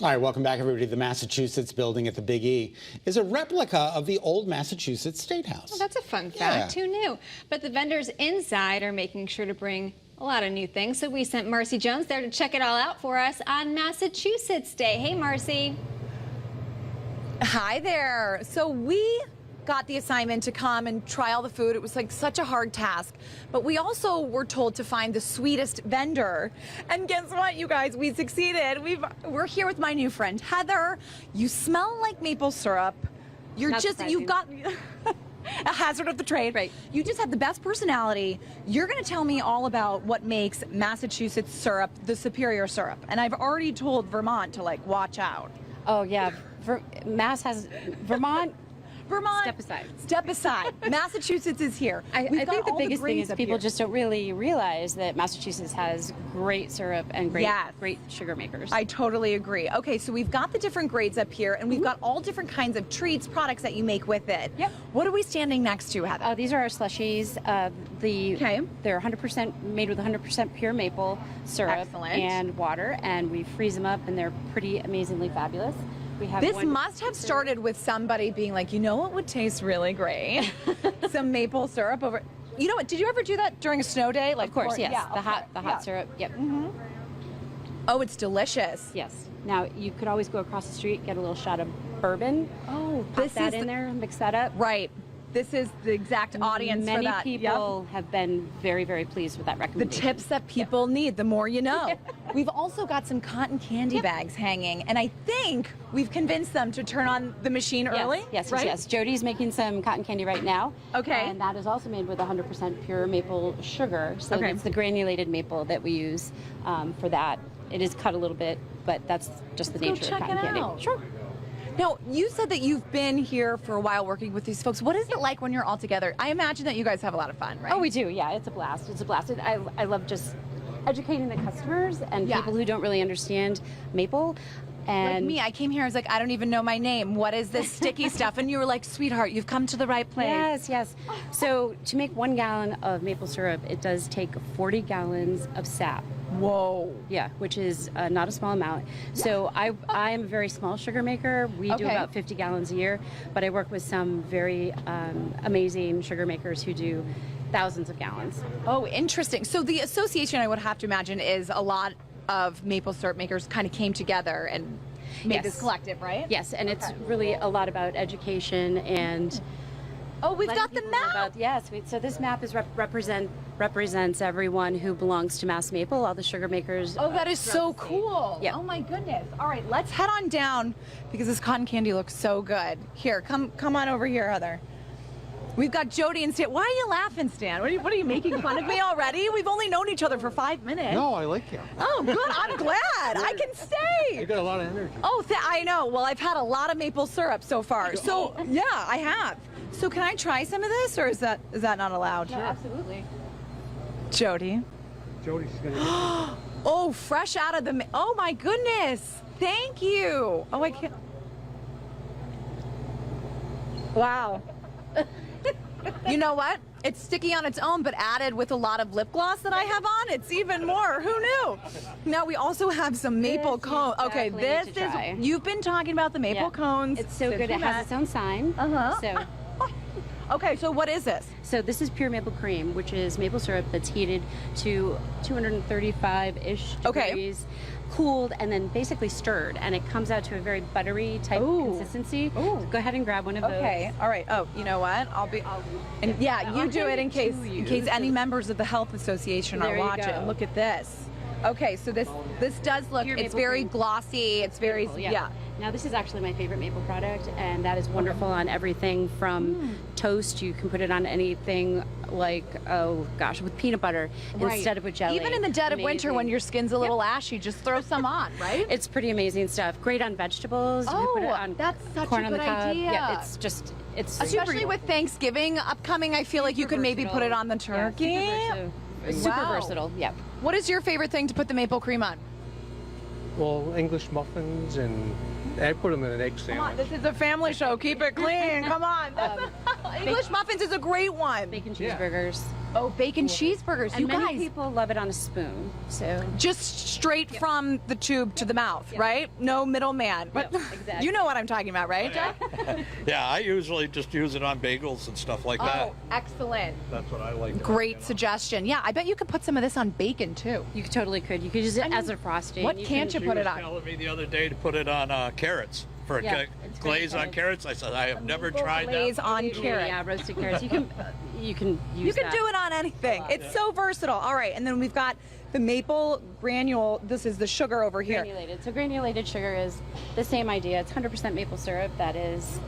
All right, welcome back, everybody. The Massachusetts building at the Big E is a replica of the old Massachusetts State House. Well, that's a fun fact. Who knew? But the vendors inside are making sure to bring a lot of new things. So we sent Marcy Jones there to check it all out for us on Massachusetts Day. Hey, Marcy. Hi there. So we got the assignment to come and try all the food. It was like such a hard task. But we also were told to find the sweetest vendor. And guess what, you guys? We succeeded. We're here with my new friend, Heather. You smell like maple syrup. You've got a hazard of the trade. Right. You just have the best personality. You're going to tell me all about what makes Massachusetts syrup the superior syrup. And I've already told Vermont to like watch out. Oh yeah, Vermont. Step aside. Step aside. Massachusetts is here. I think the biggest thing is up people here. just don't really realize that Massachusetts has great syrup and great sugar makers. I totally agree. Okay, so we've got the different grades up here, and we've got all different kinds of treats, products that you make with it. Yep. What are we standing next to, Heather? These are our slushies. They're 100% made with 100% pure maple syrup and water, and we freeze them up, and they're pretty amazingly fabulous. This must have started with somebody being like, you know what would taste really great? Some maple syrup over. You know what? Did you ever do that during a snow day? Like, of course, yes. Yeah, The hot syrup. Yep. Mm-hmm. Oh, it's delicious. Yes. Now you could always go across the street, get a little shot of bourbon. Oh, pop that in there, mix that up. Right. This is the exact audience for that. Many people have been very, very pleased with that recommendation. The tips that people need, the more you know. We've also got some cotton candy bags hanging, and I think we've convinced them to turn on the machine early. Yes, right? yes. Jody's making some cotton candy right now. Okay. And that is also made with 100% pure maple sugar. So it's the granulated maple that we use for that. It is cut a little bit, but that's just the nature of cotton candy. Sure. Now, you said that you've been here for a while working with these folks. What is it like when you're all together? I imagine that you guys have a lot of fun, right? Oh, we do. Yeah, it's a blast. It's a blast. I love just educating the customers and people who don't really understand maple. And like me, I came here, I was like, I don't even know my name. What is this sticky stuff? And you were like, sweetheart, you've come to the right place. Yes, yes. So to make 1 gallon of maple syrup, it does take 40 gallons of sap. Whoa. Yeah, which is not a small amount. So I am a very small sugar maker. We do about 50 gallons a year, but I work with some very amazing sugar makers who do thousands of gallons. Oh, interesting. So the association, I would have to imagine, is a lot of maple syrup makers kind of came together and made this collective, right? Yes, and it's really a lot about education and oh, we've got the map. So this map is represents everyone who belongs to Mass Maple, all the sugar makers. Oh, that is so cool. Yeah. Oh my goodness. All right, let's head on down because this cotton candy looks so good. Here, come on over here, Heather. We've got Jody and Stan. Why are you laughing, Stan? What are you making fun of me already? We've only known each other for 5 minutes. No, I like you. Oh, good. I'm glad. I can stay. You got a lot of energy. Oh, I know. Well, I've had a lot of maple syrup so far. So, yeah, I have. So can I try some of this, or is that not allowed? No, absolutely. Jody. Jody's gonna get Oh, fresh out of the... Oh, my goodness. Thank you. Oh, I can't... Wow. You know what? It's sticky on its own, but added with a lot of lip gloss that I have on, it's even more. Who knew? Now we also have some maple cones. Okay, this is... You've been talking about the maple cones. It's so good. It has its own sign. So... Okay, so what is this? So this is pure maple cream, which is maple syrup that's heated to 235-ish degrees, cooled, and then basically stirred, and it comes out to a very buttery type consistency. Go ahead and grab one of those. Okay, all right. Oh, you know what? And yeah, you do it in case any members of the health association are watching. Look at this. Okay, so this does look. It's very glossy. It's very Now this is actually my favorite maple product, and that is wonderful on everything from toast. You can put it on anything like, oh gosh, with peanut butter instead of with jelly. Even in the dead of winter when your skin's a little ashy, just throw some on, right? It's pretty amazing stuff. Great on vegetables. Oh, we put it on that's such corn a on the good cob. idea. Yeah, it's especially with Thanksgiving upcoming. I feel like you could maybe put it on the turkey. Yeah, super versatile. Yeah. What is your favorite thing to put the maple cream on? well, English muffins, and I put them in an egg sandwich. Come on, this is a family show. Keep it clean. Come on. English muffins is a great one. Bacon cheeseburgers. Oh, bacon cheeseburgers, And you many guys. people love it on a spoon. So Just straight from the tube to the mouth, right? No middleman. But exactly. you know what I'm talking about, right, Jeff? Yeah, I usually just use it on bagels and stuff like that. Oh, excellent. That's what I like. Great suggestion. Yeah, I bet you could put some of this on bacon too. you totally could. You could use it as a frosting. What You can't can- you put it She was on? telling me the other day to put it on carrots for a Yeah, it's great glaze on glaze. carrots. I said I have never tried Glaze that. on carrot. Yeah, roasted carrots. You can use You can that. do it on anything. It's so versatile. All right, and then we've got the maple granule. This is the sugar over here. Granulated. So granulated sugar is the same idea. It's 100% maple syrup that is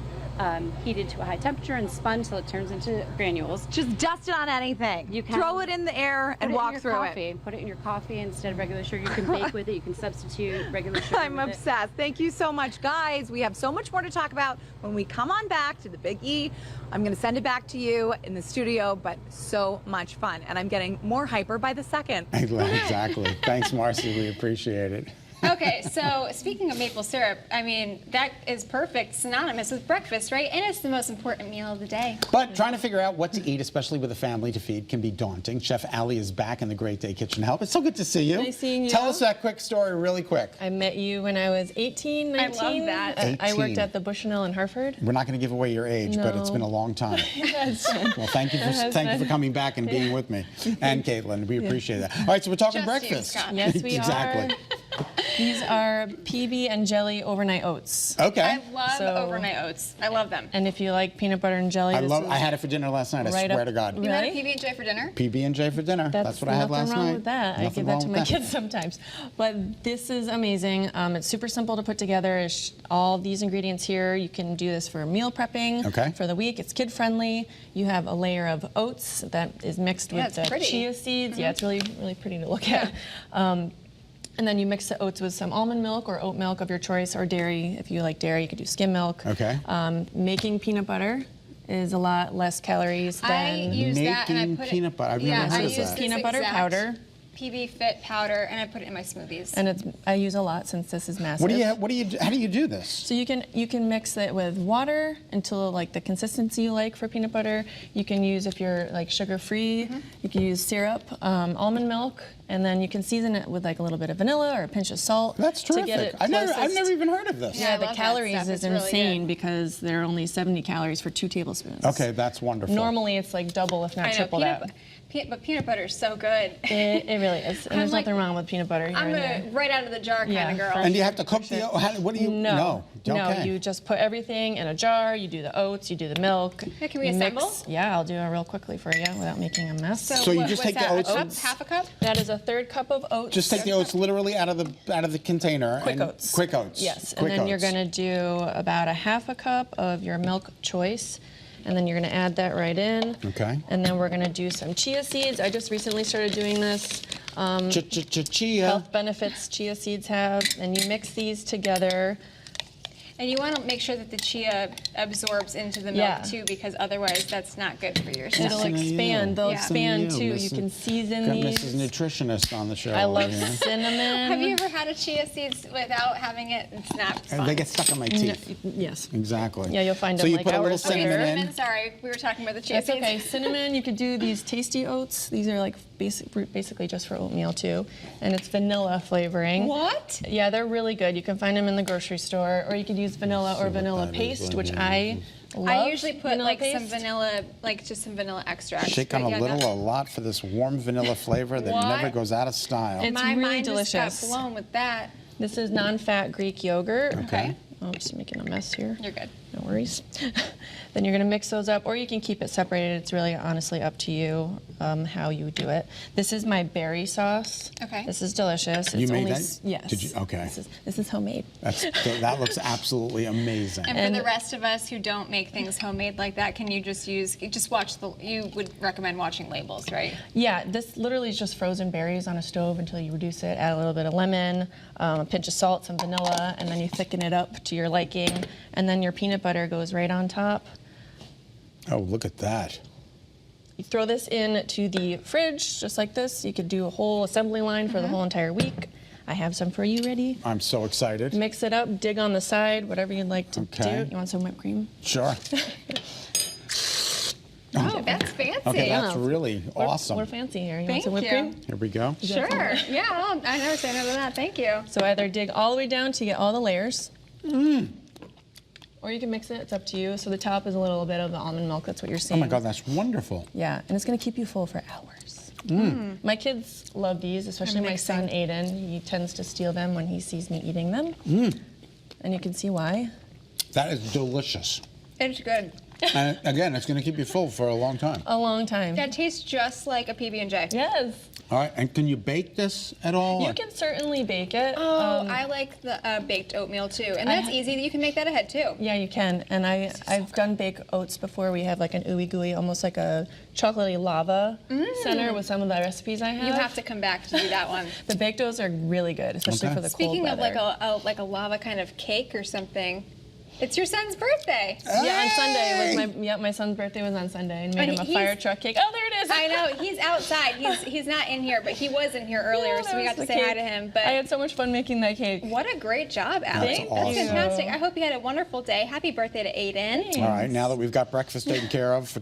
heated to a high temperature and spun till it turns into granules. Just dust it on anything. You can throw it in the air and Put it in walk your through coffee. it. Put it in your coffee instead of regular sugar. You can bake with it. You can substitute regular sugar. I'm with it. obsessed. Thank you so much, guys. We have so much more to talk about when we come on back to the Big E. I'm going to send it back to you in the studio, but so much fun. And I'm getting more hyper by the second. Exactly. Thanks, Marcy. We appreciate it. Okay, so speaking of maple syrup, I mean, that is perfect, synonymous with breakfast, right? And it's the most important meal of the day. But trying to figure out what to eat, especially with a family to feed, can be daunting. Chef Allie is back in the Great Day Kitchen Help. It's so good to see you. Nice seeing you. Tell us that quick story really quick. I met you when I was 18, 19. I love that. I 18. worked at the Bushnell in Hartford. We're not going to give away your age, but it's No. been a long time. Well, thank you for coming back and being with me. And Caitlin, we appreciate that. All right, so we're talking Just you, breakfast. Scott. Yes, we Exactly. are. These are PB and jelly overnight oats. Okay. I love So- overnight oats. I love them. And if you like peanut butter and jelly, I had it for dinner last night. I right swear up- to God. You had a Really? PB&J for dinner? PB&J for dinner. That's what I had last nothing wrong night. with that. I Nothing give that wrong to with my kids sometimes. But this is amazing. It's super simple to put together. It's all these ingredients here. You can do this for meal prepping Okay. for the week. It's kid friendly. You have a layer of oats that is mixed Yeah, with it's the pretty. chia seeds. Yeah, it's really, really pretty to look at. And then you mix the oats with some almond milk or oat milk of your choice, or dairy. If you like dairy, you could do skim milk. Okay. Making peanut butter is a lot less calories than I use that and I Making put peanut it. butter. I've yeah, never heard I of use that. this Peanut butter exact powder. PB Fit powder, and I put it in my smoothies. And I use a lot since this is massive. How do you do this? So you can mix it with water until like the consistency you like for peanut butter. You can use, if you're like sugar free, you can use syrup, almond milk, and then you can season it with like a little bit of vanilla or a pinch of salt. That's To terrific. get it I've never closest. even heard of this. Yeah, I Yeah, the love that calories stuff. is It's really insane good. because there are only 70 calories for 2 tablespoons. Okay, that's wonderful. Normally it's like double, if not I know, triple that. but peanut butter is so good. It really is. And I'm there's like- nothing wrong with peanut butter here I'm and a there. right out of the jar kind Yeah, of girl. for And do you have to cook the? What do you? No, Okay. you just put everything in a jar. You do the oats, you do the milk. Hey, can we you assemble? Yeah, I'll do it real quickly for you without making a mess. So you just what's take the that, oats a cup? and- Half a cup? That is a 1/3 cup of oats. Just take the oats literally out of the container. quick and oats. Quick oats. Yes, Quick and then you're oats. going to do about a 1/2 cup of your milk choice. And then you're going to add that right in. Okay. And then we're going to do some chia seeds. I just recently started doing this. Chia. Health benefits chia seeds have. And you mix these together. And you want to make sure that the chia absorbs into the milk Yeah. too, because otherwise that's not good for your system. It'll Listen to you. expand. They'll Yeah. expand Listen to too. you. You can season Got these. Mrs. Nutritionist on the show. I love here. cinnamon. Have you ever had a chia seeds without having it? It's not fun. They get stuck in my teeth. Yes. Exactly. Yeah, you'll find so them, you like, put a little hours later. cinnamon in. Cinnamon, sorry, we were talking about the chia It's seeds. okay. Cinnamon, you could do these tasty oats. These are like basically just for oatmeal too. And it's vanilla flavoring. What? Yeah, they're really good. You can find them in the grocery store, or you could use vanilla or vanilla that is paste, right which here. I love. I usually put vanilla like paste. some vanilla, like just some vanilla extract. Shake on But a yeah, little, no. a lot for this warm vanilla flavor that What? never goes out of style. It's My really mind delicious. just got blown with that. This is non-fat Greek yogurt. Okay. Oh, I'm just making a mess here. You're good. No worries. Then you're going to mix those up, or you can keep it separated. It's really honestly up to you how you do it. This is my berry sauce. Okay. This is delicious. You It's made only that? Yes. Did you? Okay. This is homemade. That looks absolutely amazing. And, And- for the rest of us who don't make things homemade like that, can you just watch you would recommend watching labels, right? Yeah, this literally is just frozen berries on a stove until you reduce it. Add a little bit of lemon, a pinch of salt, some vanilla, and then you thicken it up to your liking. And then your peanut butter goes right on top. Oh, look at that. You throw this into the fridge just like this. You could do a whole assembly line for the whole entire week. I have some for you ready. I'm so excited. Mix it up, dig on the side, whatever you'd like to Okay. do. You want some whipped cream? Sure. Oh, that's fancy. Okay, that's really We're awesome. fancy here. You Thank want some whipped you. cream? Here we go. Sure. Yeah, I never say no to that. Thank you. So either dig all the way down to get all the layers. Or you can mix it, it's up to you. So the top is a little bit of the almond milk, that's what you're Oh seeing. my God, that's wonderful. Yeah, and it's gonna keep you full for hours. My kids love these, especially my son Aiden. He tends to steal them when he sees me eating them. And you can see why. That is delicious. It's good. And again, it's going to keep you full for a long time. A long time. That tastes just like a PB&J. Yes. All right, and can you bake this at all? You can certainly bake it. Oh, I like the baked oatmeal too, and that's easy. You can make that ahead too. Yeah, you can. And I've done baked oats before. We have like an ooey gooey, almost like a chocolatey lava center with some of the recipes I have. You have to come back to do that one. The baked oats are really good, especially Okay. for the Speaking cold of weather. like a lava kind of cake or something, it's your son's birthday. Yeah, on Sunday was my son's birthday was on Sunday, and made And him a fire truck cake. Oh, there it is. I know he's outside. He's not in here, but he was in here earlier, Yeah, so we that got was to the say hi cake. to him. But I had so much fun making that cake. what a great job, Allie. That's awesome. Fantastic. I hope you had a wonderful day. Happy birthday to Aiden. All right, now that we've got breakfast taken care of for